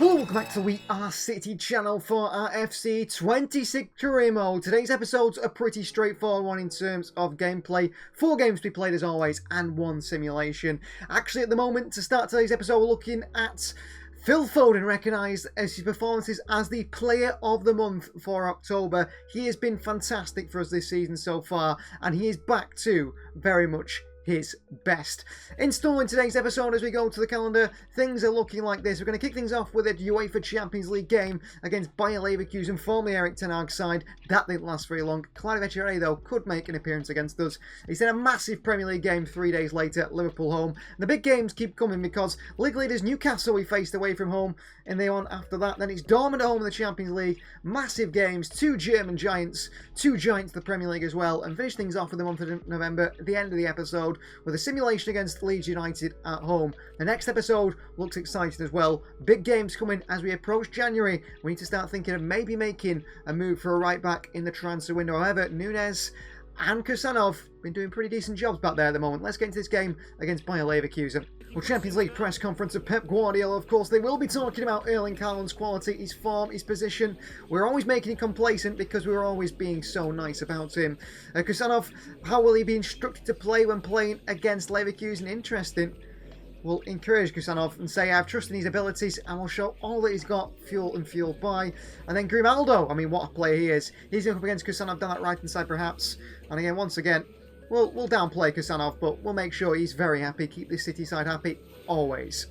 Hello, welcome back to We Are City channel for our FC26 career mode. Today's episode's a pretty straightforward one in terms of gameplay. 4 games to be played as always, and 1 simulation. Actually, at the moment, to start today's episode, we're looking at Phil Foden, recognised as his performances as the Player of the Month for October. He has been fantastic for us this season so far, and he is back to very much his best. In store in today's episode, as we go to the calendar, things are looking like this. We're going to kick things off with a UEFA Champions League game against Bayer Leverkusen, formerly Erik ten Hag's side. That didn't last very long. Claudio though, could make an appearance against us. He's in a massive Premier League game 3 days later at Liverpool home. And the big games keep coming because league leaders Newcastle we faced away from home in the one after that. Then it's Dortmund at home in the Champions League. Massive games, 2 German giants, 2 giants of the Premier League as well. And finish things off with the month of November at the end of the episode with a simulation against Leeds United at home. The next episode looks exciting as well. Big games coming as we approach January. We need to start thinking of maybe making a move for a right back in the transfer window. However, Nunes and Kusanov been doing pretty decent jobs back there at the moment. Let's get into this game against Bayer Leverkusen. Well, Champions League press conference of Pep Guardiola, of course, they will be talking about Erling Haaland's quality, his form, his position. We're always making him complacent because we're always being so nice about him. Kusanov, how will he be instructed to play when playing against Leverkusen? Interesting. We'll encourage Kusanov and say, I have trust in his abilities and will show all that he's got, fueled and fueled by. And then Grimaldo, I mean, what a player he is. He's going up against Kusanov down that right-hand side, perhaps. And again, once again, we'll downplay Kusanov, but we'll make sure he's very happy. Keep this City side happy, always.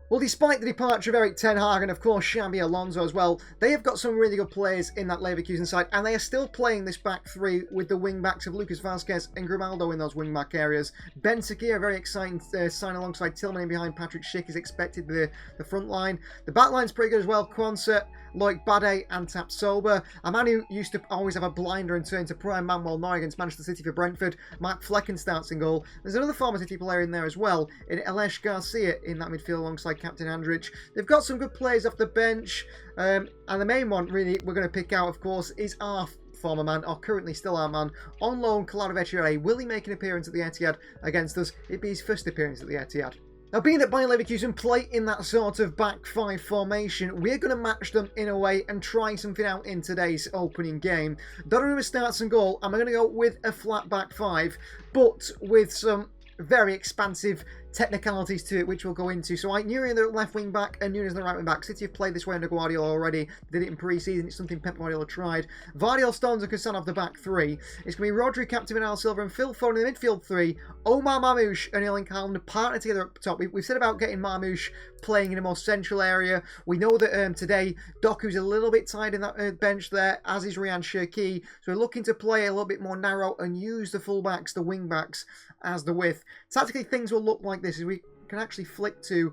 Well, despite the departure of Erik ten Hag and, of course, Xabi Alonso as well, they have got some really good players in that Leverkusen side, and they are still playing this back 3 with the wing-backs of Lucas Vazquez and Grimaldo in those wing-back areas. Ben Sakir, a very exciting sign alongside Tillman in behind. Patrick Schick is expected the front line. The back line's pretty good as well. Kwanzaa, Loic Bade and Tapsoba. A man who used to always have a blinder and turn to prime Manuel Neuer against Manchester City for Brentford. Mark Flecken starts in goal. There's another former City player in there as well, in Alex Garcia in that midfield alongside Captain Andrich. They've got some good players off the bench, and the main one really we're going to pick out, of course, is our former man, or currently still our man, on loan, Claudio. Will he make an appearance at the Etihad against us? It'd be his first appearance at the Etihad. Now, being that Bayer Leverkusen play in that sort of back 5 formation, we're going to match them in a way and try something out in today's opening game. Donnarumma starts in goal, and we're going to go with a flat back 5, but with some very expansive technicalities to it, which we'll go into. So Nuri in the left wing back and Nunes in the right wing back. City have played this way under Guardiola already. Did it in pre-season. It's something Pep Guardiola tried. Vardiol, Stones and Kusanov the back 3. It's going to be Rodri, Captain Bernardo Silva and Phil Foden in the midfield 3. Omar Mamouche and Erling Haaland partner together up top. We've said about getting Mamouche playing in a more central area. We know that today Doku's a little bit tired in that bench there, as is Ryan Cherki. So we're looking to play a little bit more narrow and use the full-backs, the wing-backs, as the width. Tactically, things will look like this as we can actually flick to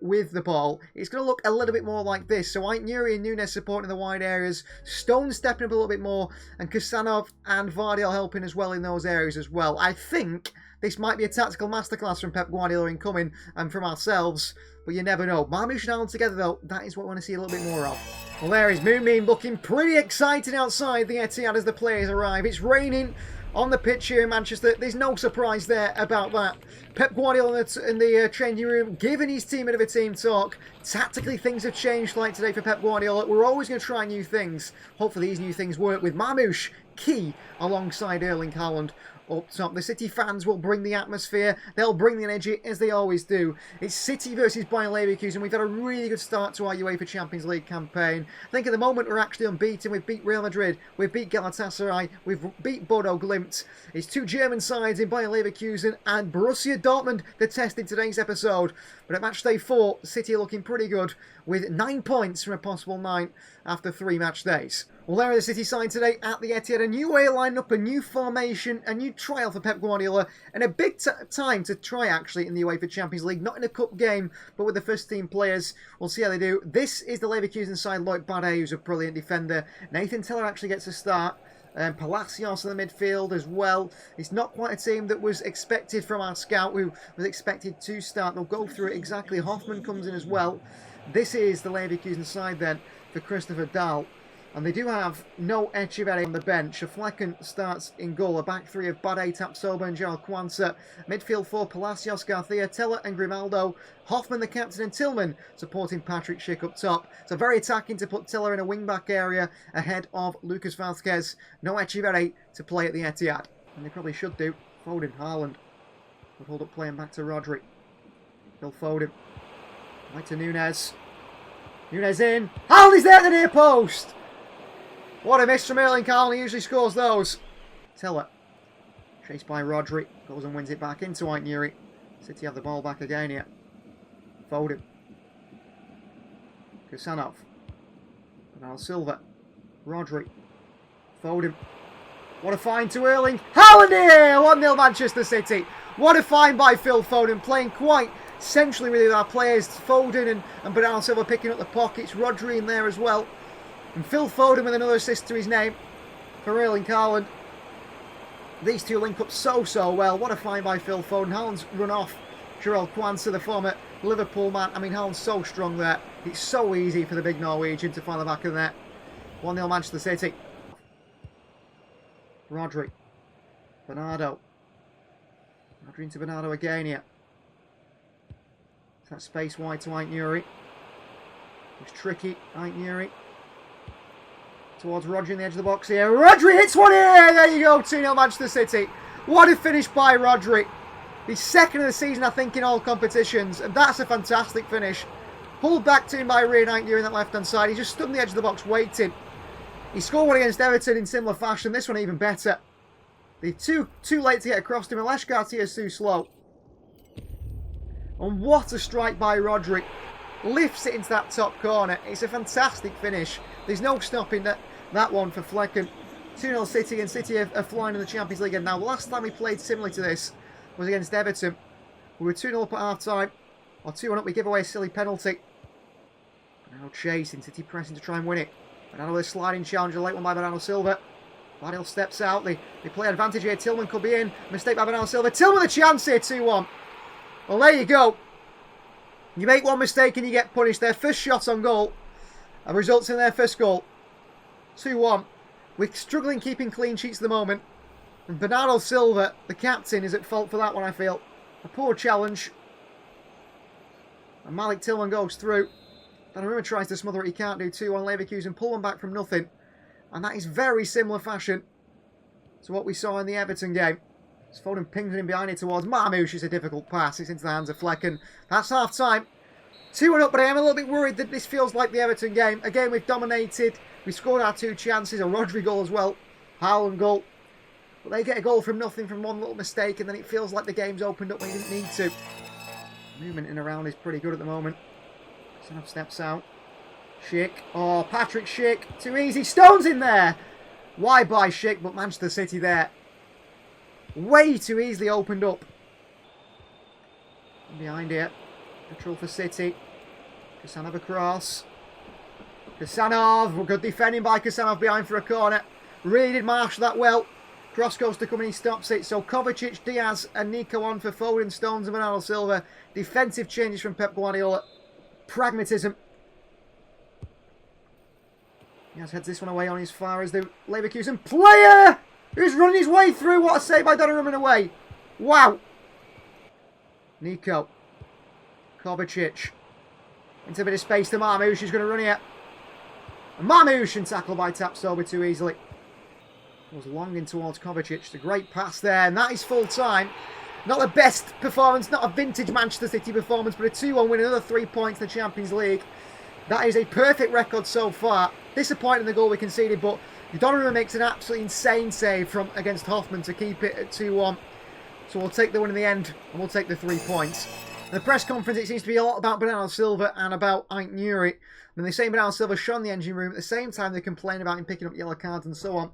with the ball. It's going to look a little bit more like this. So Nuri and Nunes supporting the wide areas, Stone stepping up a little bit more, and Kusanov and Vardiol helping as well in those areas as well. I think this might be a tactical masterclass from Pep Guardiola incoming and from ourselves, but you never know. Mamouche and Haaland together, though, that is what we want to see a little bit more of. Well, there is Moomin looking pretty excited outside the Etihad as the players arrive. It's raining on the pitch here in Manchester. There's no surprise there about that. Pep Guardiola in the changing room, giving his team a bit of a team talk. Tactically, things have changed like today for Pep Guardiola. We're always going to try new things. Hopefully these new things work with Mamouche key alongside Erling Haaland up top. The City fans will bring the atmosphere. They'll bring the energy, as they always do. It's City versus Bayer Leverkusen. We've had a really good start to our UEFA Champions League campaign. I think at the moment we're actually unbeaten. We've beat Real Madrid. We've beat Galatasaray. We've beat Bodo Glimt. It's 2 German sides in Bayer Leverkusen and Borussia Dortmund the test in today's episode. But at match day 4, City are looking pretty good with 9 points from a possible 9 after 3 match days. Well, there are the City side today at the Etihad. A new way of lining up, a new formation, a new trial for Pep Guardiola, and a big time to try, actually, in the UEFA Champions League. Not in a cup game, but with the first-team players. We'll see how they do. This is the Leverkusen side. Loic Bade, who's a brilliant defender. Nathan Tiller actually gets a start. Palacios in the midfield as well. It's not quite a team that was expected from our scout, who was expected to start. They'll go through it exactly. Hoffman comes in as well. This is the Leverkusen side then for Christopher Dahl. And they do have no Echeverri on the bench. Florian starts in goal. A back three of Bade, Tapsoba and Joao Quansah. Midfield four, Palacios, Garcia, Teller and Grimaldo. Hoffman, the captain, and Tillman supporting Patrick Schick up top. So very attacking to put Teller in a wing-back area ahead of Lucas Vázquez. No Echeverri to play at the Etihad. And they probably should do. Foden, Haaland. Would hold up playing back to Rodri. Phil Foden. Right to Nunez. Nunez in. Haaland is there at the near post! What a miss from Erling Haaland. He usually scores those. Teller. Chased by Rodri. Goes and wins it back into Aït-Nouri. City have the ball back again here. Foden. Kusanov. Bernardo Silva. Rodri. Foden. What a find to Erling. Haaland here! 1-0 Manchester City. What a find by Phil Foden. Playing quite centrally with our players. Foden and Bernardo Silva picking up the pockets. Rodri in there as well. And Phil Foden with another assist to his name for Erling Haaland. These two link up so well. What a find by Phil Foden. Haaland's run off Joao Quansah, the former Liverpool man. I mean, Haaland's so strong there. It's so easy for the big Norwegian to find the back of the net. 1-0 Manchester City. Rodri. Bernardo. Rodri into Bernardo again here. That space wide to Aït-Nouri. It's tricky, Aït-Nouri. Towards Rodri in the edge of the box here. Rodri hits one here! There you go, 2-0 Manchester City. What a finish by Rodri. The second of the season, I think, in all competitions. And that's a fantastic finish. Pulled back to him by Ryan Aït-Nouri in that left-hand side. He just stood on the edge of the box waiting. He scored one against Everton in similar fashion. This one even better. They're too late to get across to him. Alex Garcia's too slow. And what a strike by Rodri. Lifts it into that top corner. It's a fantastic finish. There's no stopping that one for Flecken. 2-0 City, and City are flying in the Champions League. And now, the last time we played similar to this was against Everton. We were 2-0 up at half-time. Or 2-1 up, we give away a silly penalty. Now chasing, City pressing to try and win it. Bernardo with a sliding challenge, a late one by Bernardo Silva. Badil steps out, they play advantage here. Tillman could be in. Mistake by Bernardo Silva. Tillman with a chance here, 2-1. Well, there you go. You make one mistake and you get punished. Their first shot on goal results in their first goal. 2-1. We're struggling keeping clean sheets at the moment. And Bernardo Silva, the captain, is at fault for that one, I feel. A poor challenge. And Malik Tillman goes through. Donnarumma tries to smother it, he can't do. 2-1 Leverkusen, pull one back from nothing. And that is very similar fashion to what we saw in the Everton game. As Foden pings it in behind it towards Marmoush. It's a difficult pass. It's into the hands of Flecken. That's half-time. 2-1 up, but I am a little bit worried that this feels like the Everton game. Again, we've dominated. We scored our 2 chances. A Rodri goal as well. Haaland goal. But they get a goal from nothing, from one little mistake, and then it feels like the game's opened up when you didn't need to. Movement in and around is pretty good at the moment. Kusanov steps out. Schick. Oh, Patrick Schick. Too easy. Stones in there. Why by Schick, but Manchester City there. Way too easily opened up. And behind here. Control for City. Kusanov across. Kusanov. Good defending by Kusanov behind for a corner. Really did marshal that well. Cross goes to come and he stops it. So Kovacic, Diaz and Nico on for Foden, Stones and Bernardo Silva. Defensive changes from Pep Guardiola. Pragmatism. Diaz heads this one away on as far as the Leverkusen player who's running his way through. What a save by Donnarumma away. Wow. Nico. Kovacic. Into a bit of space to Marmoush. He's going to run here. And Marmoush and tackled by Tapsoba too easily. Was longing towards Kovacic. It's a great pass there, and that is full time. Not the best performance, not a vintage Manchester City performance, but a 2-1 win, another 3 points in the Champions League. That is a perfect record so far. Disappointing the goal we conceded, but Donnarumma makes an absolutely insane save from against Hoffman to keep it at 2-1. So we'll take the win in the end, and we'll take the 3 points. In the press conference, it seems to be a lot about Bernardo Silva and about Aït-Nouri. When they say Bernardo Silva shone the engine room, at the same time they complain about him picking up yellow cards and so on.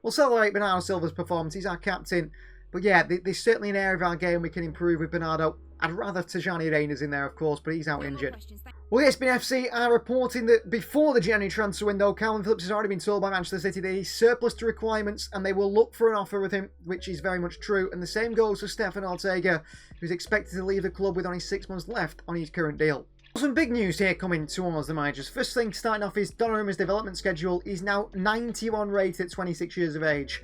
We'll celebrate Bernardo Silva's performance. He's our captain. But yeah, there's certainly an area of our game we can improve with Bernardo. I'd rather Tajani Reyna's in there, of course, but he's out injured. Well, ESPN FC are reporting that before the January transfer window, Calvin Phillips has already been told by Manchester City that he's surplus to requirements and they will look for an offer with him, which is very much true. And the same goes for Stefan Ortega, who's expected to leave the club with only 6 months left on his current deal. Some big news here coming towards the managers. First thing starting off is Donnaruma's development schedule. He's now 91 rated at 26 years of age.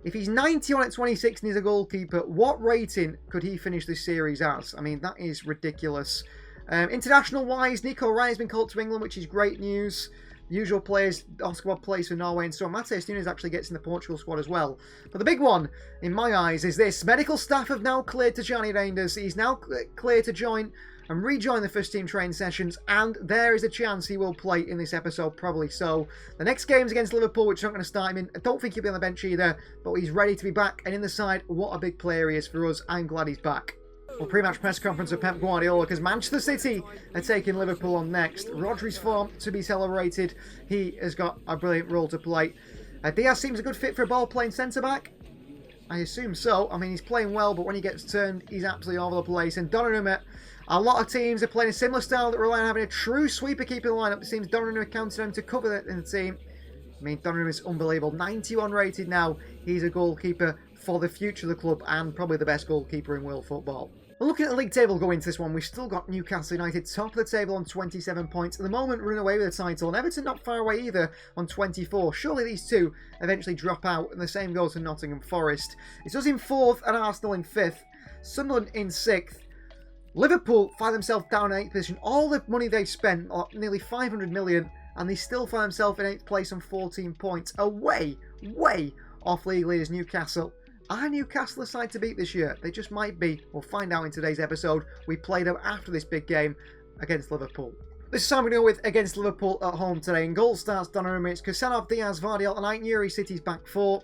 If he's 91 at 26 and he's a goalkeeper, what rating could he finish this series as? I mean, that is ridiculous. International-wise, Nico Ryan's been called to England, which is great news. The usual players, Oscar plays for Norway, and so Mateus Nunes actually gets in the Portugal squad as well. But the big one, in my eyes, is this. Medical staff have now cleared Tijani Reinders. He's now clear to join and rejoin the first team training sessions, and there is a chance he will play in this episode, probably so. The next game's against Liverpool, which is not going to start him in. I don't think he'll be on the bench either, but he's ready to be back, and in the side, what a big player he is for us. I'm glad he's back. Well, pre-match press conference of Pep Guardiola, because Manchester City are taking Liverpool on next. Rodri's form to be celebrated. He has got a brilliant role to play. Diaz seems a good fit for a ball-playing centre-back. I assume so. I mean, he's playing well, but when he gets turned, he's absolutely all over the place. And Donnarumma, a lot of teams are playing a similar style that rely on having a true sweeper keeper in the lineup. It seems Donnarumma counted him to cover that in the team. I mean, Donnarumma's unbelievable. 91 rated now. He's a goalkeeper for the future of the club and probably the best goalkeeper in world football. Well, looking at the league table going into this one, we've still got Newcastle United top of the table on 27 points. At the moment, running away with the title. And Everton not far away either on 24. Surely these two eventually drop out, and the same goes for Nottingham Forest. It's us in 4th and Arsenal in 5th. Sunderland in 6th. Liverpool find themselves down in 8th position. All the money they've spent, nearly 500 million, and they still find themselves in 8th place on 14 points. Away, way off league leaders Newcastle. Are Newcastle a side to beat this year? They just might be. We'll find out in today's episode. We played them after this big game against Liverpool. This is how we go with against Liverpool at home today. In goal starts Donnarumma. It's Kusanov, Diaz, Vardiol and Aït-Nouri, City's back 4.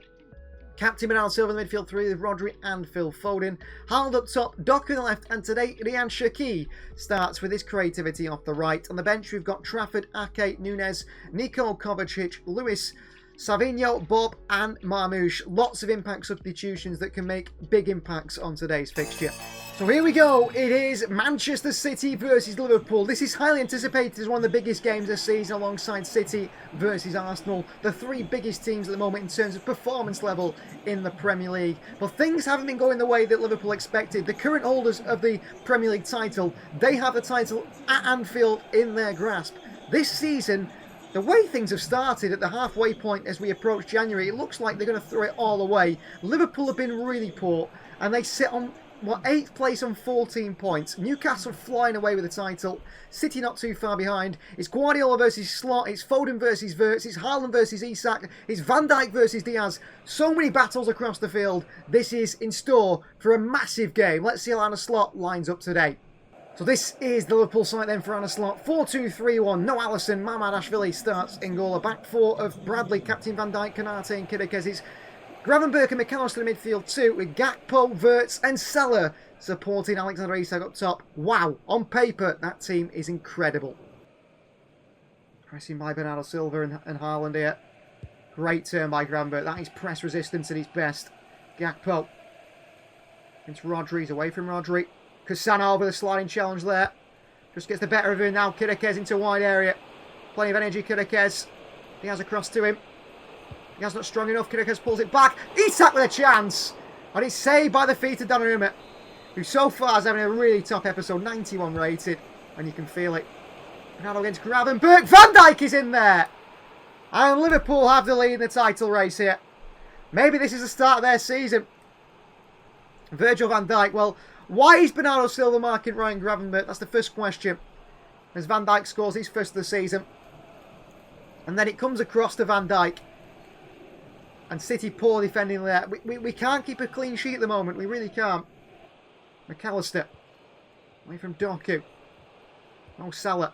Captain Bernardo Silva in the midfield 3 with Rodri and Phil Foden. Haaland up top, Doku in the left, and today Ryan Cherki starts with his creativity off the right. On the bench we've got Trafford, Ake, Nunes, Niko Kovacic, Lewis, Savinho, Bob and Marmoush. Lots of impact substitutions that can make big impacts on today's fixture. So here we go. It is Manchester City versus Liverpool. This is highly anticipated as one of the biggest games this season alongside City versus Arsenal. The 3 biggest teams at the moment in terms of performance level in the Premier League. But things haven't been going the way that Liverpool expected. The current holders of the Premier League title, they have the title at Anfield in their grasp. This season, the way things have started at the halfway point as we approach January, it looks like they're going to throw it all away. Liverpool have been really poor, and they sit on, 8th place on 14 points. Newcastle flying away with the title. City not too far behind. It's Guardiola versus Slot. It's Foden versus Wirtz. It's Haaland versus Isak. It's Van Dijk versus Diaz. So many battles across the field. This is in store for a massive game. Let's see how Arne Slot lines up today. So this is the Liverpool side then for Arne Slot. 4-2-3-1. No Alisson. Mamardashvili starts in goal. A back 4 of Bradley, Captain Van Dijk, Konate and Kidikes. It's Gravenberch and McAllister in the midfield too, with Gakpo, Wirtz and Salah supporting Alexander Isak up top. Wow, on paper, that team is incredible. Pressing by Bernardo Silva and Haaland here. Great turn by Gravenberch. That is press resistance at its best. Gakpo. It's Rodri's away from Rodri. Kusanov with a sliding challenge there. Just gets the better of him now. Kidikes into a wide area. Plenty of energy, Kidikes. Diaz across to him. Diaz not strong enough. Kidikes pulls it back. Isak with a chance. And it's saved by the feet of Donnarumma, who so far is having a really top episode. 91 rated. And you can feel it. Ronaldo against Gravenberch. Van Dijk is in there. And Liverpool have the lead in the title race here. Maybe this is the start of their season. Virgil van Dijk. Well, why is Bernardo Silva marking Ryan Gravenberch? That's the first question. As Van Dijk scores his first of the season. And then it comes across to Van Dijk. And City poor defending there. We can't keep a clean sheet at the moment. We really can't. McAllister. Away from Doku. No Salah.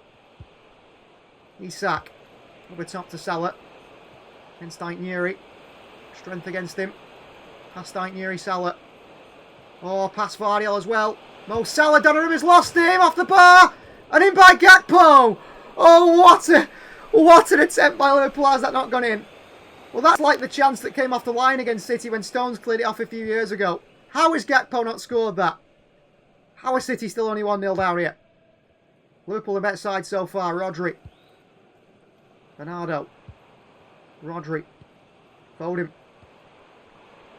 Isak. Over top to Salah. Against Aït-Nouri. Strength against him. Past Aït-Nouri, Salah. Oh, past Vardiol as well. Mo Salah, Donnarumma's lost him off the bar. And in by Gakpo. Oh, what an attempt by Liverpool. Has that not gone in? Well, that's like the chance that came off the line against City when Stones cleared it off a few years ago. How has Gakpo not scored that? How is City still only 1-0 down here? Liverpool the better side so far. Rodri. Bernardo. Rodri. Foden.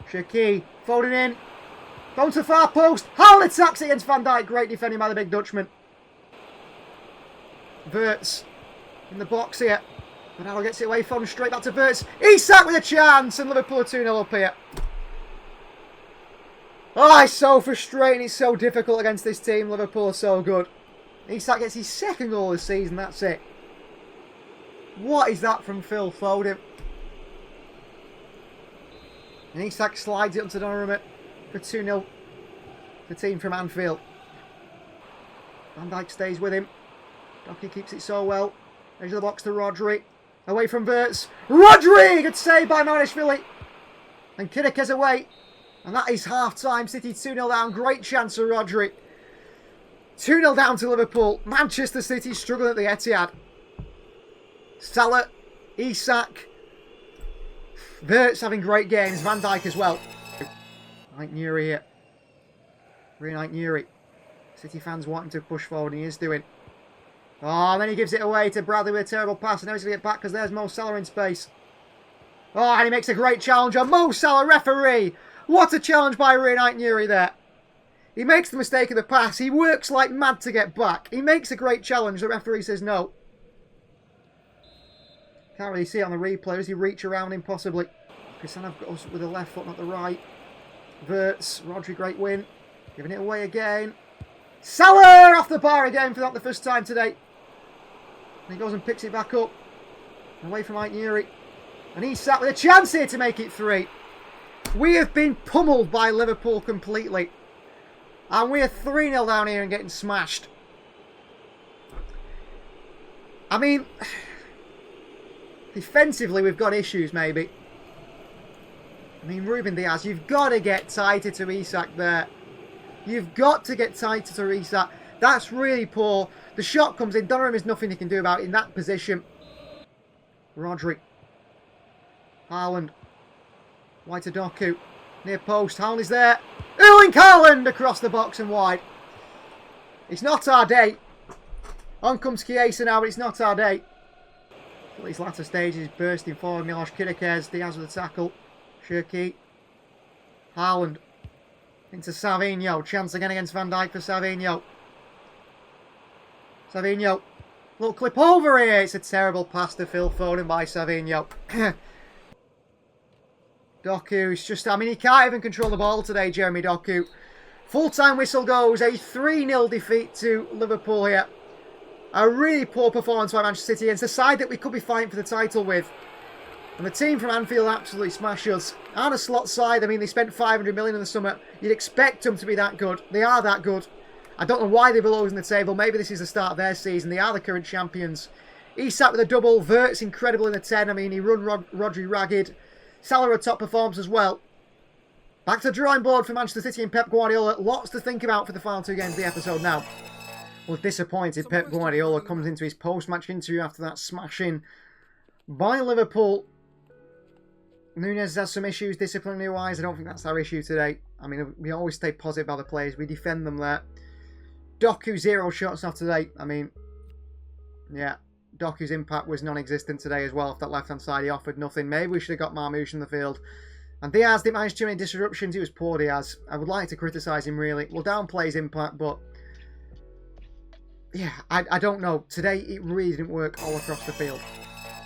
Cherki. Foden in. Going to the far post. Haaland attacks against Van Dijk. Great defending by the big Dutchman. Wirtz in the box here. Ronaldo gets it away from him, straight back to Wirtz. Isak with a chance, and Liverpool are 2-0 up here. Oh, it's so frustrating. It's so difficult against this team. Liverpool are so good. Isak gets his second goal this season. That's it. What is that from Phil Foden? And Isak slides it onto Donnarumma for 2-0. The team from Anfield. Van Dijk stays with him. Docky keeps it so well. Edge of the box to Rodri. Away from Wirtz. Rodri! Good save by Marishvili. And Kiddeke's away. And that is half-time. City 2-0 down. Great chance for Rodri. 2-0 down to Liverpool. Manchester City struggling at the Etihad. Salah. Isak. Wirtz having great games. Van Dijk as well. Like Nuri here. Reunite Nuri. City fans wanting to push forward, and he is doing. Oh, and then he gives it away to Bradley with a terrible pass. And now he's going to get back because there's Mo Salah in space. Oh, and he makes a great challenge on Mo Salah, referee. What a challenge by Reunite Nuri there. He makes the mistake of the pass. He works like mad to get back. He makes a great challenge. The referee says no. Can't really see it on the replay. Does he reach around him? Possibly. Kristanov goes with the left foot, not the right. Wirtz. Rodri, great win. Giving it away again. Salah off the bar again for not the first time today. And he goes and picks it back up. Away from Ike Nuri. And he's sat with a chance here to make it 3. We have been pummeled by Liverpool completely. And we're 3-0 down here and getting smashed. I mean, defensively we've got issues maybe. I mean, Ruben Diaz, you've got to get tighter to Isak there. You've got to get tighter to Isak. That's really poor. The shot comes in. Donnarumma has nothing he can do about it in that position. Rodri. Haaland. Wide to Doku. Near post. Haaland is there. Erling Haaland across the box and wide. It's not our day. On comes Chiesa now, but it's not our day. At these latter stages, bursting forward. Miloš Kidekes. Diaz with the tackle. Shirky. Haaland. Into Savinho. Chance again against Van Dijk for Savinho. Savinho. Little clip over here. It's a terrible pass to Phil Foden by Savinho. Doku's just... I mean, he can't even control the ball today, Jeremy Doku. Full-time whistle goes. A 3-0 defeat to Liverpool here. A really poor performance by Manchester City against a side that we could be fighting for the title with. And the team from Anfield absolutely smash us. And a slot side, I mean, they spent 500 million in the summer. You'd expect them to be that good. They are that good. I don't know why they're below us in the table. Maybe this is the start of their season. They are the current champions. Isak with a double. Wirtz incredible in the 10. I mean, he run Rodri ragged. Salah a top performance as well. Back to the drawing board for Manchester City and Pep Guardiola. Lots to think about for the final 2 games of the episode now. Well, disappointed Pep Guardiola comes into his post-match interview after that smashing by Liverpool. Nunez has some issues disciplinary-wise. I don't think that's our issue today. I mean, we always stay positive about the players. We defend them there. Doku, 0 shots off today. I mean, yeah. Doku's impact was non-existent today as well. Off that left-hand side, he offered nothing. Maybe we should have got Marmoush in the field. And Diaz didn't manage too many disruptions. He was poor, Diaz. I would like to criticise him, really. We'll downplay his impact, but... yeah, I don't know. Today, it really didn't work all across the field.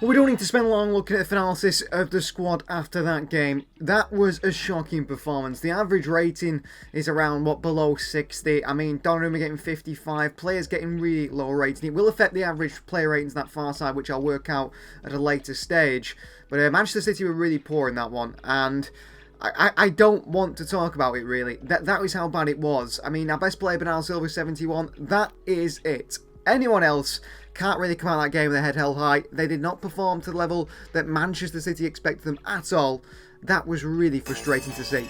Well, we don't need to spend long looking at the analysis of the squad after that game. That was a shocking performance. The average rating is around, below 60. I mean, Donnarumma getting 55. Players getting really low rating. It will affect the average player ratings on that far side, which I'll work out at a later stage. But Manchester City were really poor in that one. And I don't want to talk about it, really. That was how bad it was. I mean, our best player, Bernardo Silva, 71. That is it. Anyone else can't really come out of that game with their head held high. They did not perform to the level that Manchester City expected them at all. That was really frustrating to see.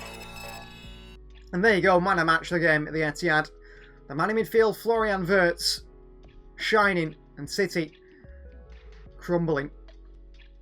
And there you go, man of match the game at the Etihad. The man in midfield, Florian Wirtz, shining, and City crumbling.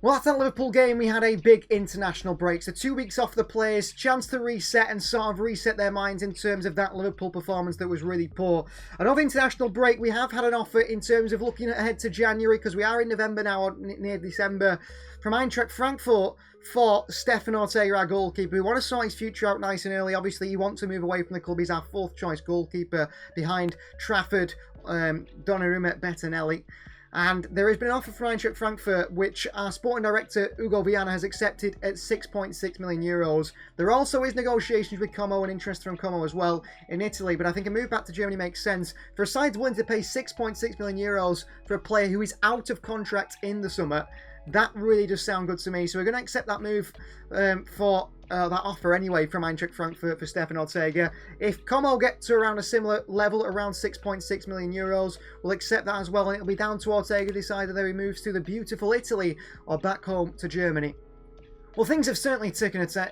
Well, after that Liverpool game, we had a big international break. So 2 weeks off the players, chance to reset and sort of reset their minds in terms of that Liverpool performance that was really poor. And over international break, we have had an offer in terms of looking ahead to January, because we are in November now, or near December, from Eintracht Frankfurt for Stefan Ortega, our goalkeeper. We want to sort his future out nice and early. Obviously, he wants to move away from the club. He's our 4th choice goalkeeper behind Trafford, Donnarumma, Bettinelli. And there has been an offer from Eintracht Frankfurt, which our sporting director, Hugo Viana, has accepted at €6.6 million. There also is negotiations with Como and interest from Como as well in Italy, but I think a move back to Germany makes sense. For a side willing to pay €6.6 million for a player who is out of contract in the summer, that really does sound good to me. So we're going to accept that move for that offer anyway from Eintracht Frankfurt for Stefan Ortega. If Como get to around a similar level, around €6.6 million, we'll accept that as well, and it'll be down to Ortega to decide whether he moves to the beautiful Italy or back home to Germany. Well, things have certainly taken a turn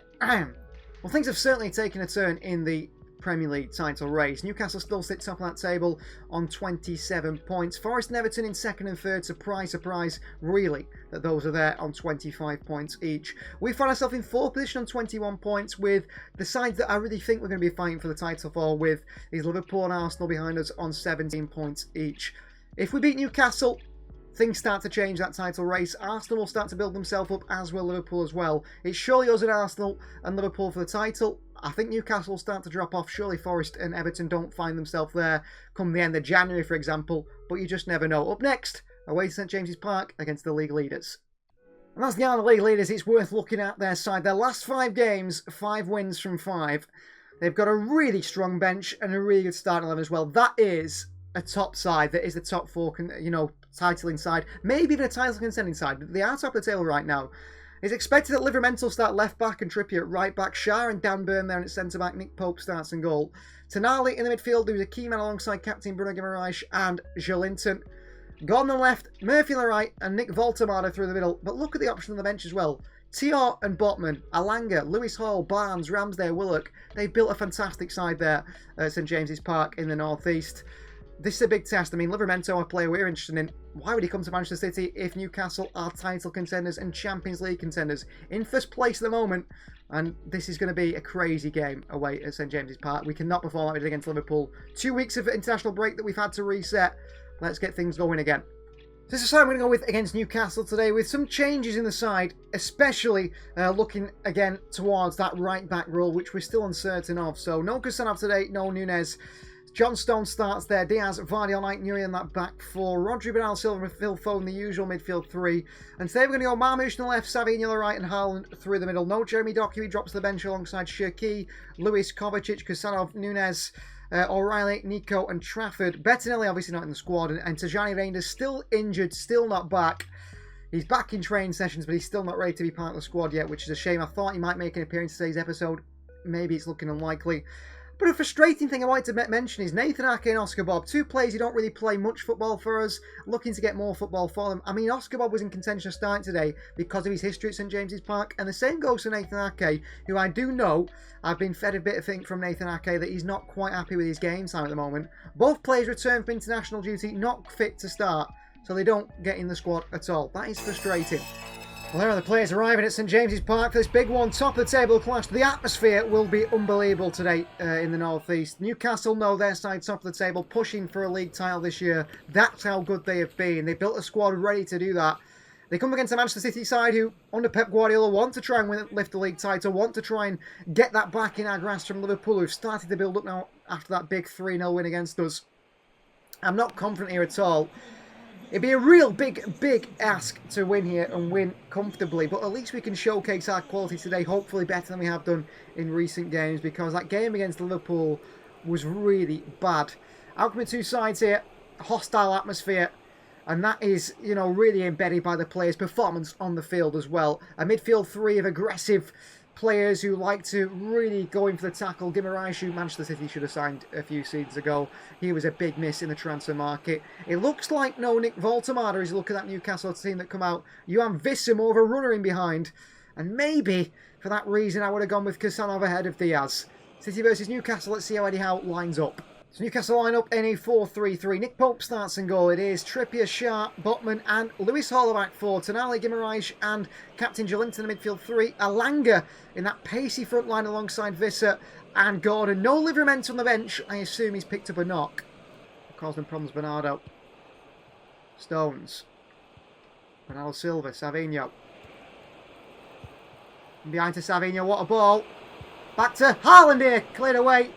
in the Premier League title race. Newcastle still sit top of that table on 27 points. Forest and Everton in second and third. Surprise, surprise, really, that those are there on 25 points each. We find ourselves in fourth position on 21 points with the sides that I really think we're going to be fighting for the title for, with these Liverpool and Arsenal behind us on 17 points each. If we beat Newcastle, things start to change that title race. Arsenal will start to build themselves up, as will Liverpool as well. It's surely us and Arsenal and Liverpool for the title. I think Newcastle will start to drop off. Surely Forest and Everton don't find themselves there come the end of January, for example, but you just never know. Up next, away to St James's Park against the league leaders. And as the Arsenal league leaders, it's worth looking at their side. Their last 5 games, 5 wins from 5. They've got a really strong bench and a really good starting 11 as well. That is a top side. That is the top 4, title inside. Maybe even a title contending side. They are top of the table right now. It's expected that Liverpool will start left back and Trippier at right back. Shah and Dan Burn there at centre back. Nick Pope starts in goal. Tonali in the midfield, who's a key man alongside captain Bruno Guimaraes and Joelinton. Gordon on the left, Murphy on the right, and Nick Voltemade through the middle. But look at the option on the bench as well. Tior and Botman, Alanga, Lewis Hall, Barnes, Ramsdale, Willock. They've built a fantastic side there at St James's Park in the northeast. This is a big test. I mean, Livramento, a player we're interested in. Why would he come to Manchester City if Newcastle are title contenders and Champions League contenders? In first place at the moment, and this is going to be a crazy game away at St James's Park. We cannot perform like we did against Liverpool. 2 weeks of international break that we've had to reset. Let's get things going again. So this is what I'm going to go with against Newcastle today, with some changes in the side, especially looking again towards that right back role, which we're still uncertain of. So no Kusanov today, no Nunez. John Stone starts there. Diaz, Vardy on night, Nuri on that back 4. Rodri, Bernal, Silva, Phil Foden, the usual midfield 3. And today we're going to go Marmoush on the left, Savinho on the right, and Haaland through the middle. No Jeremy Doku, he drops to the bench alongside Shirky, Lewis, Kovacic, Kusanov, Nunez, O'Reilly, Nico, and Trafford. Bettinelli obviously not in the squad, and Tajani Reinders still injured, still not back. He's back in training sessions, but he's still not ready to be part of the squad yet, which is a shame. I thought he might make an appearance in today's episode. Maybe it's looking unlikely. But a frustrating thing I wanted to mention is Nathan Ake and Oscar Bob, 2 players who don't really play much football for us, looking to get more football for them. I mean, Oscar Bob was in contention of starting today because of his history at St James's Park, and the same goes for Nathan Ake, who I do know, I've been fed a bit of thing from Nathan Ake that he's not quite happy with his game time at the moment. Both players return from international duty, not fit to start, so they don't get in the squad at all. That is frustrating. Well, there are the players arriving at St James's Park for this big one. Top of the table clash. The atmosphere will be unbelievable today in the North East. Newcastle know their side top of the table, pushing for a league title this year. That's how good they have been. They built a squad ready to do that. They come against a Manchester City side who, under Pep Guardiola, want to try and lift the league title, want to try and get that back in our grasp from Liverpool, who've started to build up now after that big 3-0 win against us. I'm not confident here at all. It'd be a real big ask to win here and win comfortably, but at least we can showcase our quality today, hopefully better than we have done in recent games, because that game against Liverpool was really bad. Outcome of 2 sides here, hostile atmosphere, and that is, really embedded by the players' performance on the field as well. A midfield 3 of aggressive players who like to really go in for the tackle. Guimaraes, who Manchester City should have signed a few seasons ago. He was a big miss in the transfer market. It looks like no Nick Voltemade as you look at that Newcastle team that come out. Johan Vissam, more of a runner in behind. And maybe, for that reason, I would have gone with Kusanov ahead of Diaz. City versus Newcastle, let's see how Eddie Howe lines up. So Newcastle line up in a 4-3-3. Nick Pope starts in goal. It is Trippier, Shah, Botman and Lewis Hall back 4. Tonali, Guimaraes and Captain Joelinton in the midfield 3. Alanga in that pacey front line alongside Visser and Gordon. No Livramento on the bench. I assume he's picked up a knock. Causing problems, Bernardo. Stones. Bernardo Silva, Savinho. And behind to Savinho, what a ball. Back to Haaland here, cleared away.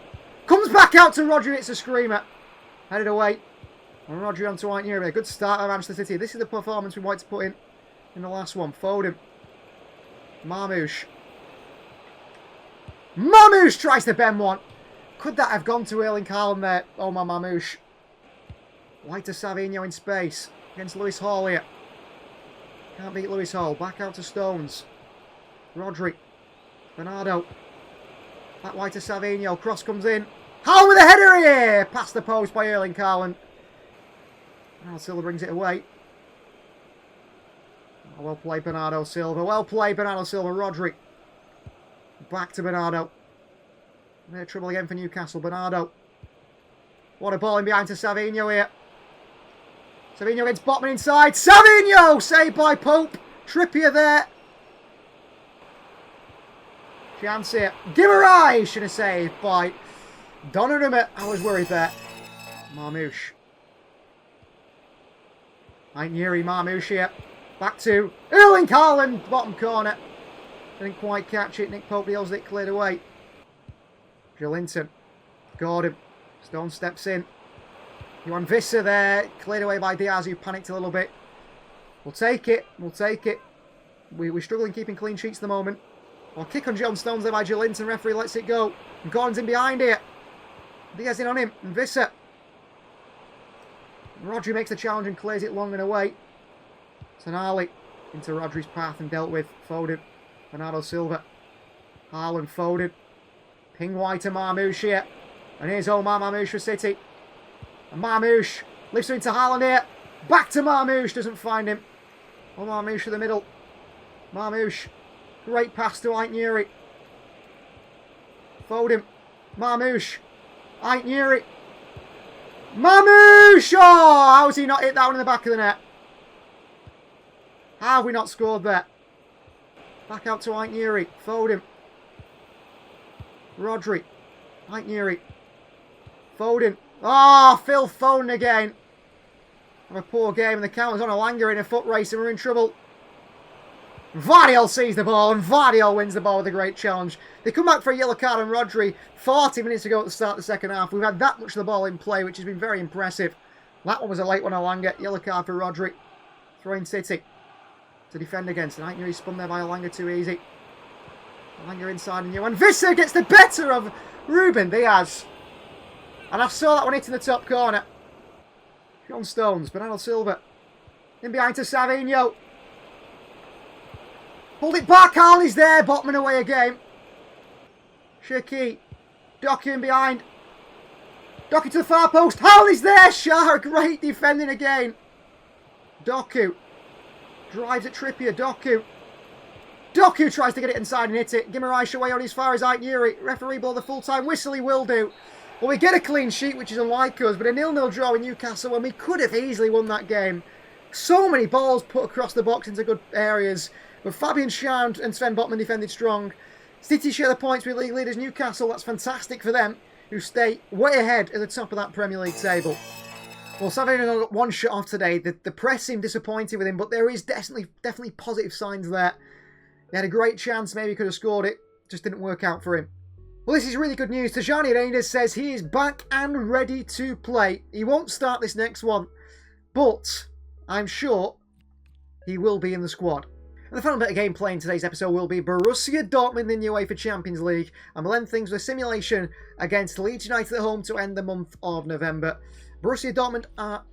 Comes back out to Rodri, it's a screamer. Headed away. And Rodri onto White Newry. A good start by Manchester City. This is the performance we wanted to put in the last one. Foden. Marmoush. Marmoush tries to bend one. Could that have gone to Erling Haaland there? Oh, my Marmoush. White to Savinho in space. Against Lewis Hall here. Can't beat Lewis Hall. Back out to Stones. Rodri. Bernardo. Back wide to Savinho. Cross comes in. Haaland with a header here! Past the post by Erling Haaland. Now Silva brings it away. Oh, well played, Bernardo Silva. Well played, Bernardo Silva. Rodri. Back to Bernardo. They're trouble again for Newcastle. Bernardo. What a ball in behind to Savinho here. Savinho gets Botman inside. Savinho! Saved by Pope. Trippier there. Chance here. Guimarães should have saved by Donnarumma. I was worried there. Marmoush. Newry, Marmoush here. Back to Erling Haaland. Bottom corner. Didn't quite catch it. Nick Pope deals it cleared away. Joelinton. Gordon. Stone steps in. Johan Visser there. Cleared away by Diaz, who panicked a little bit. We'll take it. We'll take it. We're struggling keeping clean sheets at the moment. Well, kick on John Stones there by Joelinton. Referee lets it go. And Gordon's in behind here. Diaz in on him. And Visser. Rodri makes the challenge and clears it long and away. Tonali into Rodri's path and dealt with. Foden. Bernardo Silva. Haaland. Foden. Ping wide to Marmoush here. And here's Omar Marmoush for City. And Marmoush lifts her into Haaland here. Back to Marmoush. Doesn't find him. Omar Marmoush in the middle. Marmoush. Great pass to White Newry. Foden. Marmoush. White Newry. Marmoush! Oh, how has he not hit that one in the back of the net? How have we not scored there? Back out to White Newry. Foden. Rodri. White Newry. Foden. Oh, Phil Foden again. Have a poor game and the count was on Alanga in a foot race and we're in trouble. Vardiol sees the ball and Vardiol wins the ball with a great challenge. They come back for a yellow card on Rodri 40 minutes ago at the start of the second half. We've had that much of the ball in play, which has been very impressive. That one was a late one, Alanga. Yellow card for Rodri. Throwing City to defend against. And I think he's spun there by Alanga too easy. Alanga inside and Johan Visser gets the better of Ruben Diaz. And I saw that one hitting the top corner. John Stones, Bernardo Silva. In behind to Savinho. Pulled it back, Haaland's there. Botman away again. Shaki. Docky in behind. Docky to the far post. Haaland's there. Shah, great defending again. Doku. Drives at Trippier. Doku. Doku tries to get it inside and hit it. Guimarães away on as far as Newry. Referee blow the full-time whistle. He will do. Well, we get a clean sheet, which is unlike us, but a 0-0 draw in Newcastle when we could have easily won that game. So many balls put across the box into good areas. But Fabian Schär and Sven Botman defended strong. City share the points with league leaders Newcastle. That's fantastic for them, who stay way ahead at the top of that Premier League table. Well, Savinho got one shot off today. The press seemed disappointed with him, but there is definitely positive signs there. He had a great chance, maybe could have scored it. Just didn't work out for him. Well, this is really good news. Tajani Reinders says he is back and ready to play. He won't start this next one, but I'm sure he will be in the squad. And the final bit of gameplay in today's episode will be Borussia Dortmund in the UEFA Champions League, and we'll end things with a simulation against Leeds United at home to end the month of November. Borussia Dortmund, our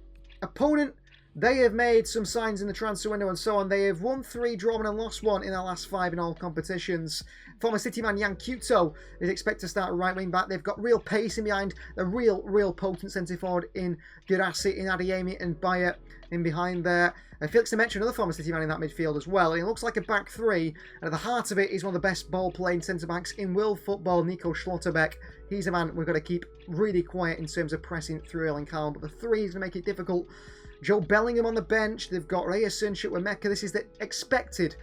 opponent, they have made some signs in the transfer window and so on. They have won 3, drawn and lost 1 in their last 5 in all competitions. Former City man Jan Kuto is expected to start right wing back. They've got real pace in behind, a real potent centre forward in Guirassy, in Adeyemi and Bayer in behind there. Felix Demetriou, another former City man in that midfield as well. It looks like a back 3, and at the heart of it is one of the best ball-playing centre-backs in world football, Nico Schlotterbeck. He's a man we've got to keep really quiet in terms of pressing through Erling Haaland, but the 3 is going to make it difficult. Joe Bellingham on the bench. They've got Realism, Chukwuemeka. This is the expected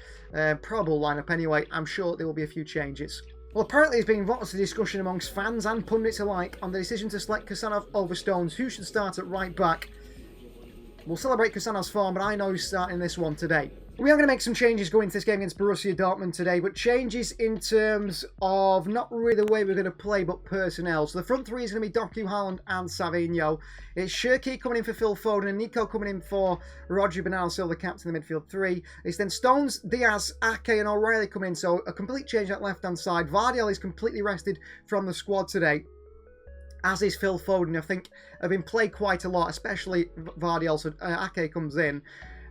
probable lineup anyway. I'm sure there will be a few changes. Well, apparently there's been lots of discussion amongst fans and pundits alike on the decision to select Kusanov over Stones. Who should start at right back? We'll celebrate Kusanov's form, but I know who's starting this one today. We are going to make some changes going into this game against Borussia Dortmund today, but changes in terms of not really the way we're going to play, but personnel. So the front three is going to be Doku, Haaland and Savinho. It's Shirky coming in for Phil Foden and Nico coming in for Roger Bernardo Silva, the captain of the midfield three. It's then Stones, Diaz, Ake and O'Reilly coming in, so a complete change at left-hand side. Vardiel is completely rested from the squad today, as is Phil Foden. I think have been played quite a lot, especially Vardiel, so Ake comes in.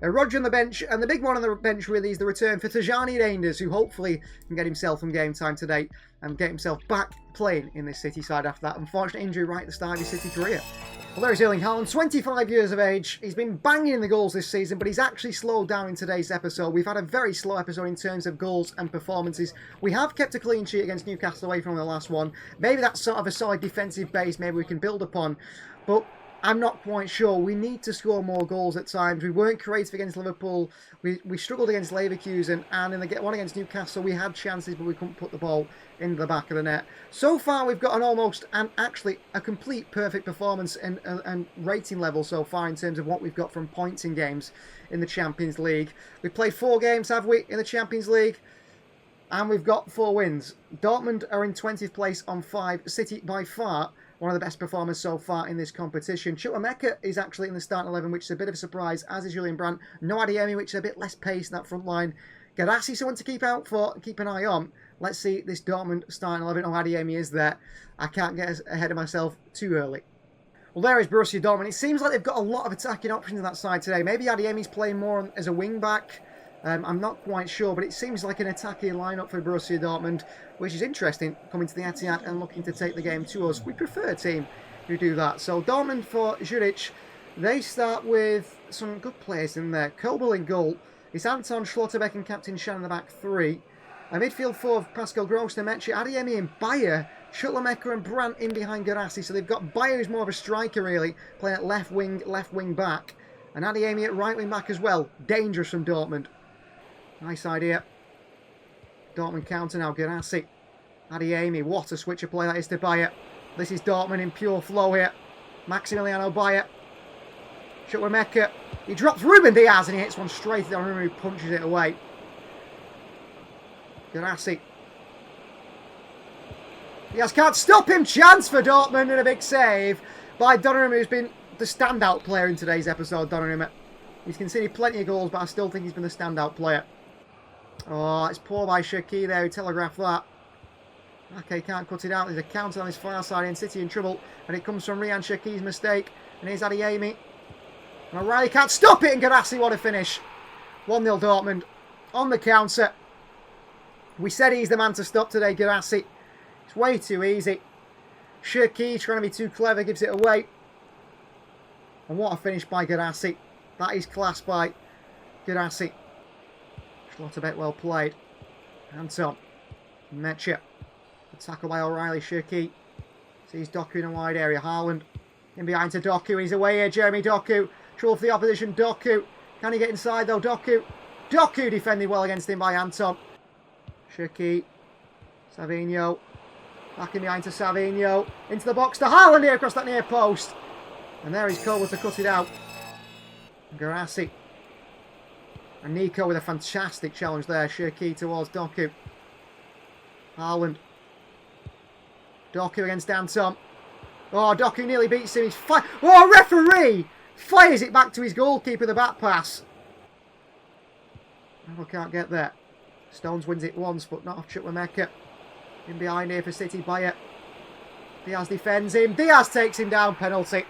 Roger on the bench, and the big one on the bench really is the return for Tajani Reinders, who hopefully can get himself some game time today and get himself back playing in this City side after that unfortunate injury right at the start of his City career. Well, there's Erling Haaland, 25 years of age. He's been banging in the goals this season, but he's actually slowed down in today's episode. We've had a very slow episode in terms of goals and performances. We have kept a clean sheet against Newcastle away from the last one. Maybe that's sort of a solid defensive base maybe we can build upon, but I'm not quite sure. We need to score more goals at times. We weren't creative against Liverpool. We struggled against Leverkusen, and in the one against Newcastle, we had chances, but we couldn't put the ball into the back of the net. So far, we've got an almost, and actually a complete perfect performance and rating level so far in terms of what we've got from points in games in the Champions League. We've played 4 games, have we, in the Champions League? And we've got 4 wins. Dortmund are in 20th place on 5. City, by far, one of the best performers so far in this competition. Chukwuemeka is actually in the starting 11, which is a bit of a surprise, as is Julian Brandt. No Adeyemi, which is a bit less pace in that front line. Gadassi, someone to keep an eye on. Let's see this Dortmund starting 11. Oh, Adeyemi is there. I can't get ahead of myself too early. Well, there is Borussia Dortmund. It seems like they've got a lot of attacking options on that side today. Maybe Adeyemi's playing more as a wing-back. I'm not quite sure, but it seems like an attacking lineup for Borussia Dortmund, which is interesting, coming to the Etihad and looking to take the game to us. We prefer a team who do that. So Dortmund for Zurich, they start with some good players in there. Kobel in goal. It's Anton, Schlotterbeck and Captain Shan in the back 3. A midfield 4 of Pascal Gross, Nemechi, Adeyemi and Bayer, Schuttler-Mecker and Brandt in behind Gadassi. So they've got Bayer, who's more of a striker really, playing at left wing back. And Adeyemi at right wing back as well. Dangerous from Dortmund. Nice idea. Dortmund counter now. Gadassi. Adeyemi. What a switch of play that is to Bayer. This is Dortmund in pure flow here. Maximiliano Bayer. Chukwuemeka. He drops Ruben Diaz and he hits one straight at Donnarumma, who punches it away. Gadassi. Diaz can't stop him. Chance for Dortmund and a big save by Donnarumma, who's been the standout player in today's episode. Donnarumma. He's conceded plenty of goals, but I still think he's been the standout player. Oh, it's poor by Shirky there, who telegraphed that. Okay, can't cut it out. There's a counter on his far side in City in trouble. And it comes from Ryan Shirky's mistake. And here's Adeyemi. And O'Reilly can't stop it. And Gadassi, what a finish. 1-0 Dortmund on the counter. We said he's the man to stop today, Gadassi. It's way too easy. Shirky trying to be too clever, gives it away. And what a finish by Gadassi. That is class by Gadassi. Schlotterbeck well played. Anton. Mecha. The tackle by O'Reilly. Shirky. Sees Doku in a wide area. Haaland. In behind to Doku. He's away here. Jeremy Doku. Trouble for the opposition. Doku. Can he get inside though? Doku. Doku defending well against him by Anton. Shirky. Savinho. Back in behind to Savinho. Into the box to Haaland here across that near post. And there he's Cole to cut it out. Gadassi. And Nico with a fantastic challenge there. Shirky towards Doku. Haaland. Doku against Anton. Oh, Doku nearly beats him. He's oh, referee! Fires it back to his goalkeeper, the back pass. Oh, can't get there. Stones wins it once, but not off Chukwuemeka. In behind here for City, Bayer. Diaz defends him. Diaz takes him down, penalty.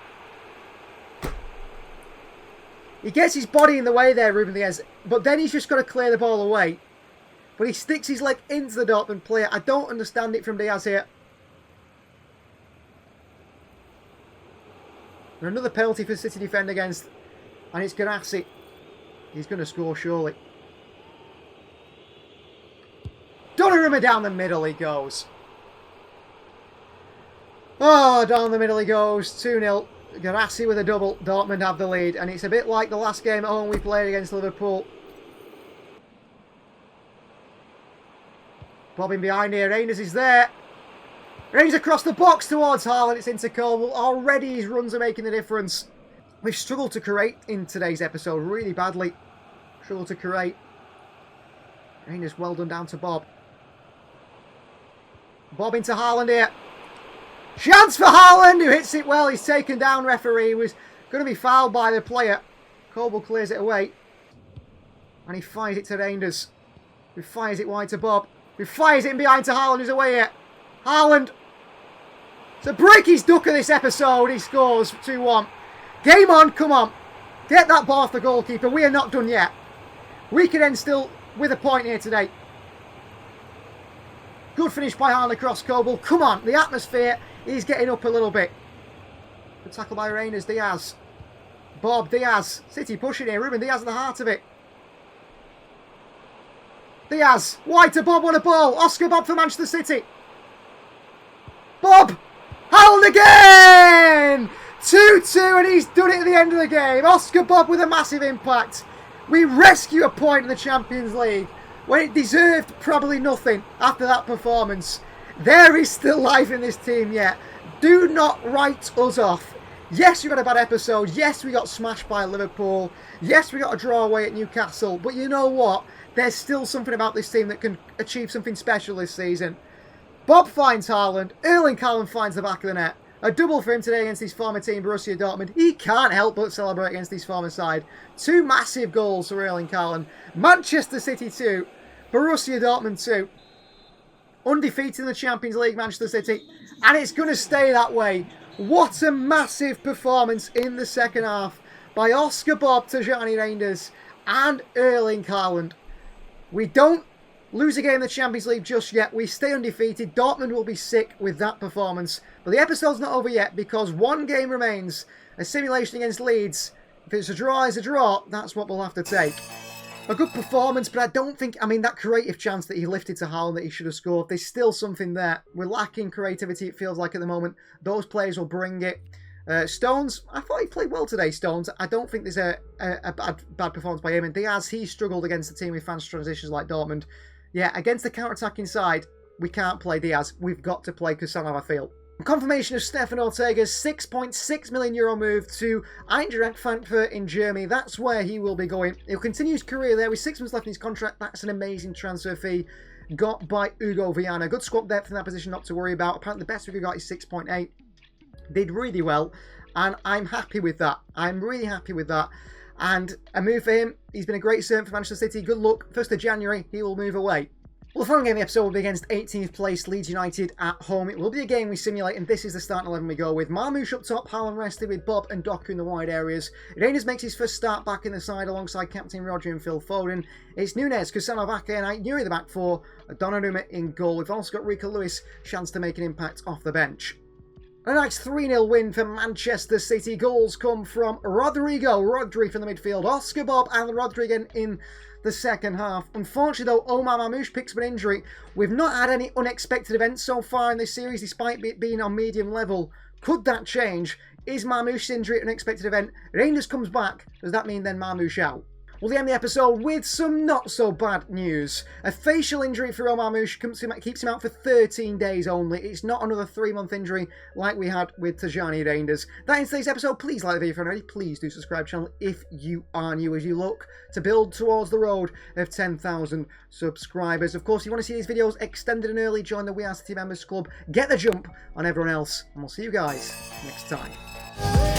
He gets his body in the way there, Ruben Diaz, but then he's just got to clear the ball away. But he sticks his leg into the Dortmund player. I don't understand it from Diaz here. And another penalty for City defend against, and it's Gadassi. He's going to score surely. Donnarumma down the middle he goes. Oh, down the middle he goes. 2-0. Gadassi with a double. Dortmund have the lead. And it's a bit like the last game at home we played against Liverpool. Bobbing behind here. Reinders is there. Reinders across the box towards Haaland. It's into Cole. Already his runs are making the difference. We've struggled to create in today's episode really badly. Struggle to create. Rangers well done down to Bob. Bob into Haaland here. Chance for Haaland, who hits it well. He's taken down. Referee was going to be fouled by the player. Coble clears it away. And he fires it to Rangers. Who fires it wide to Bob. Who fires it in behind to Haaland, who's away here. Haaland. To break his duck of this episode, he scores 2-1. Game on, come on. Get that ball off the goalkeeper. We are not done yet. We can end still with a point here today. Good finish by Haaland across Coble. Come on, the atmosphere is getting up a little bit. Good tackle by Rangers, Diaz. Bob, Diaz. City pushing here. Ruben Diaz at the heart of it. Diaz. Wide to Bob on a ball. Oscar Bob for Manchester City. Bob. Haaland again. 2-2 and he's done it at the end of the game. Oscar Bob with a massive impact. We rescue a point in the Champions League when it deserved probably nothing after that performance. There is still life in this team yet. Do not write us off. Yes, we got a bad episode. Yes, we got smashed by Liverpool. Yes, we got a draw away at Newcastle. But you know what? There's still something about this team that can achieve something special this season. Bob finds Haaland. Erling Haaland finds the back of the net. A double for him today against his former team, Borussia Dortmund. He can't help but celebrate against his former side. 2 massive goals for Erling Haaland. Manchester City 2. Borussia Dortmund 2. Undefeated in the Champions League, Manchester City. And it's going to stay that way. What a massive performance in the second half by Oscar Bob, Tajani Reinders and Erling Haaland. We don't lose a game in the Champions League just yet. We stay undefeated. Dortmund will be sick with that performance. But the episode's not over yet because one game remains. A simulation against Leeds. If it's a draw, it's a draw. That's what we'll have to take. A good performance, but I don't think... I mean, that creative chance that he lifted to Haaland that he should have scored, there's still something there. We're lacking creativity, it feels like, at the moment. Those players will bring it. Stones, I thought he played well today, Stones. I don't think there's a bad performance by him. And Diaz, he struggled against the team with fast transitions like Dortmund. Yeah, against the counter-attacking side, we can't play Diaz. We've got to play Kusanov, I feel. Confirmation of Stefan Ortega's €6.6 million move to Eintracht Frankfurt in Germany. That's where he will be going. He'll continue his career there with 6 months left in his contract. That's an amazing transfer fee got by Hugo Viana. Good squad depth in that position, not to worry about. Apparently the best we could got is 6.8. Did really well, and I'm happy with that. I'm really happy with that. And a move for him. He's been a great servant for Manchester City. Good luck. 1st of January, he will move away. Well, the following game of the episode will be against 18th place Leeds United at home. It will be a game we simulate, and this is the starting 11 we go with. Marmoush up top, Haaland rested with Bob and Doku in the wide areas. Reinders makes his first start back in the side alongside captain Roger and Phil Foden. It's Nunes, Kusanov, Ake and Aït-Nouri the back four. Donnarumma in goal. We've also got Rico Lewis, chance to make an impact off the bench. A nice 3-0 win for Manchester City. Goals come from Rodri from the midfield, Oscar Bob and Rodrigan in the second half. Unfortunately though, Omar Marmoush picks up an injury. We've not had any unexpected events so far in this series despite it being on medium level. Could that change? Is Marmoush's injury an unexpected event? Reinders comes back. Does that mean then Marmoush out? We'll end the episode with some not so bad news. A facial injury for Omar Marmoush keeps him out for 13 days only. It's not another 3-month injury like we had with Tajani Reinders. That ends today's episode. Please like the video if you're not already. Please do subscribe to the channel if you are new as you look to build towards the road of 10,000 subscribers. Of course, if you want to see these videos extended and early, join the We Are City Members Club. Get the jump on everyone else. And we'll see you guys next time.